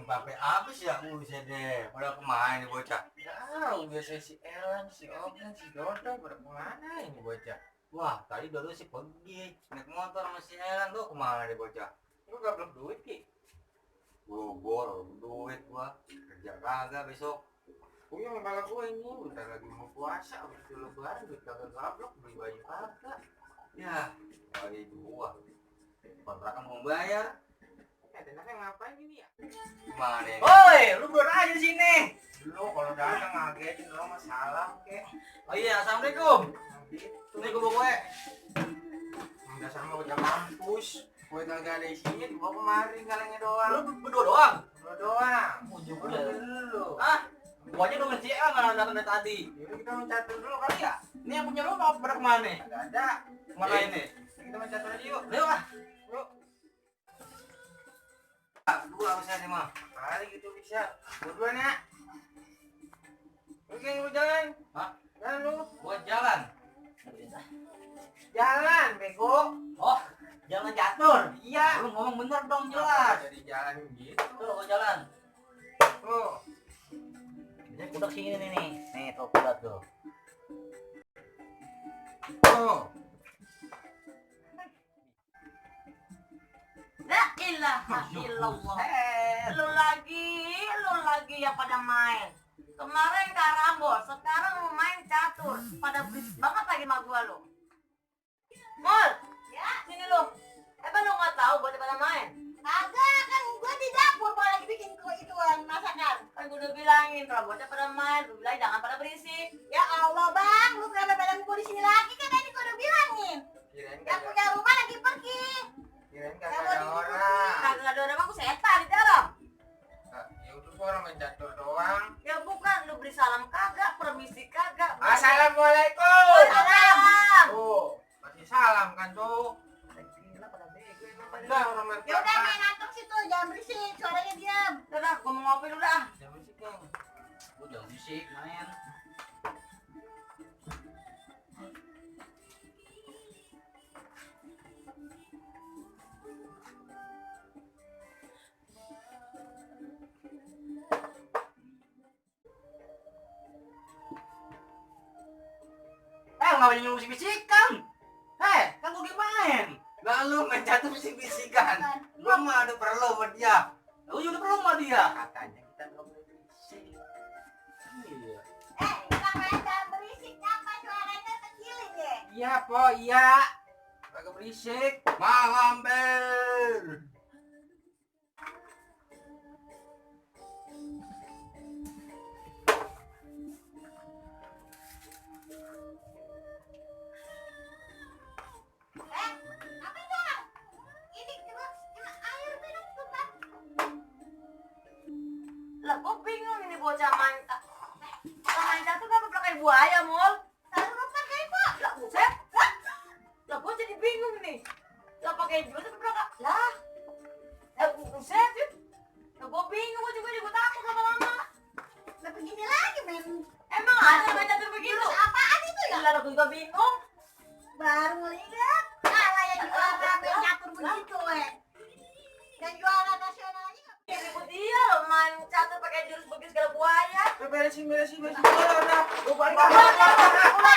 sampai habis ya buset deh. Udah kemana nih bocah? Tahu biasa si Elan, si Ogan, si Dodo pada kemana ini bocah? Wah, tadi Dodo sih pergi naik motor sama si Elan. Lu kemana nih bocah? Lu gak belum duit ki? Bogor, duit gua. Kerja kagak besok. Gue yang malah gue ini bentar lagi mau puasa, habis itu lebaran duit kagak gablok, beli baju kagak. Ya, kali dua. Kontrakan mau bayar. Tenangnya ngapain ini ya? Gimana nih? Woi, lu berdua aja di sini. Lu kalau datang ngagetin lo masalah kek. Oh iya, assalamualaikum. Gitu. Ini gue bawa kue. Dasar mau udah kampus. Gue kagak ada isinya dibawa kemari kalengnya doang. Lu berdua doang. Lo doang. Ujung Udah udah. dulu. Ah, gua aja udah ngecek mana datang dari tadi. Yaudah kita mencatur dulu kali ya. Ini yang punya lu mau pada kemana nih? Gak ada. Mana ini? Kita mencatur aja yuk. Ayo ah. Yuk. Dua harusnya nih mah. Kali gitu bisa. Berdua nak. Oke, lu jalan. Hah? Jalan lu. Buat jalan. Jalan, bego. Oh, jangan catur. Iya. Lu ngomong bener dong jelas. Jadi jalan gitu. Tuh, gua jalan. Tuh. Ini kuda sini nih. Nih, tuh kuda tuh. Tuh. La ilaha illallah. Lu lagi ya pada main. Kemarin karambol, sekarang mau main catur. Pada berisik banget lagi sama gua lu. Mol, ya sini lu. Emang lu nggak tahu buat pada main? Kagak, kan gua di dapur gua lagi bikin kue ituan masakan. Kan gua udah bilangin kalau bocah pada main, gua bilang jangan pada berisik. Ya Allah bang, lu kenapa pada gua di sini lagi? Kan tadi gua udah bilangin. Kirain Yang kagak. punya rumah lagi pergi. Kirain Yang kagak mau ada di orang. kagak ada orang, aku setan di dalam. Ya udah gua orang main catur doang. Ya bukan, lu beri salam kagak, permisi kagak. Assalamualaikum. Waalaikumsalam. Tuh, kasih salam kan tuh. Gila pada bego emang pada. Udah orang main Ya udah main antuk situ, jangan berisik, suaranya diam. Udah, gua mau ngopi dulu dah. Jangan berisik Kang. Gua jangan bisik main. Ngapain lu bisik-bisikan? Kan gua lagi main. Lah lu main catur bisik-bisikan. Lu mah ada perlu sama dia. Lu juga perlu sama dia. Katanya kita belum boleh berisik. Iya. Kita main jangan berisik, apa suaranya kecilin ya. Iya, Po, iya. Kagak berisik. Malam ber. Apa itu? Ini kena air minum tuh. Lah, gua bingung ini bocah main. Main catur kan pakai buaya, Mol. Taruh pakai Pak. Lah, buset. Lah, gua jadi bingung nih. Lah pakai jus tapi berapa? Lah. Buset. Lah, gua bingung, gua takut lama-lama. Lah begini lagi, men. Emang ada main catur begitu? Terus apaan itu ya? Lah, gua juga bingung. Baru lihat. Kalah yang juara main catur begitu, yang juara nasionalnya nggak ribut dia loh main catur pakai jurus begitu segala buaya. Beresin. Udah. Gua balik. Udah,